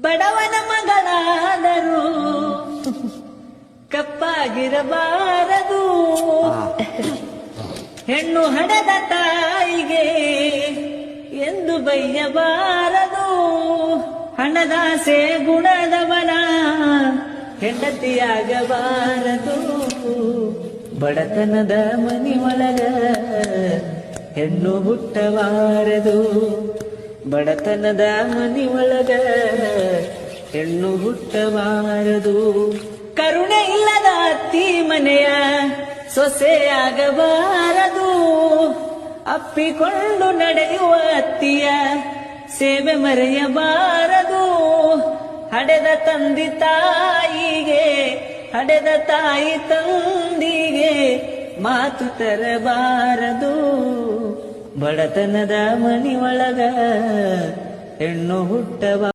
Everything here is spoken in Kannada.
ಬಡವನ ಮಗಳಾದರೂ ಕಪ್ಪಾಗಿರಬಾರದು. ಹೆಣ್ಣು ಹಡೆದ ತಾಯಿಗೆ ಎಂದು ಬೈಯಬಾರದು. ಹಣದಾಸೆ ಗುಣದವನ ಹೆಂಡತಿಯಾಗಬಾರದು. ಬಡತನದ ಮನಿ ಒಳಗ ಹೆಣ್ಣು ಹುಟ್ಟಬಾರದು. ಬಡತನದ ಮನಿ ಒಳಗ ಹೆಣ್ಣು ಹುಟ್ಟಬಾರದು. ಕರುಣೆ ಇಲ್ಲದ ಅತ್ತಿ ಮನೆಯ ಸೊಸೆಯಾಗಬಾರದು. ಅಪ್ಪಿಕೊಂಡು ನಡೆಯುವ ಅತ್ತಿಯ ಸೇವೆ ಮರೆಯಬಾರದು. ಹಡೆದ ತಂದಿ ತಾಯಿಗೆ ಹಡೆದ ತಾಯಿ ತಂದಿಗೆ ಮಾತು ತರಬಾರದು. ಬಡತನದ ಮನಿ ಒಳಗ ಹೆಣ್ಣು ಹುಟ್ಟಬಾರದು.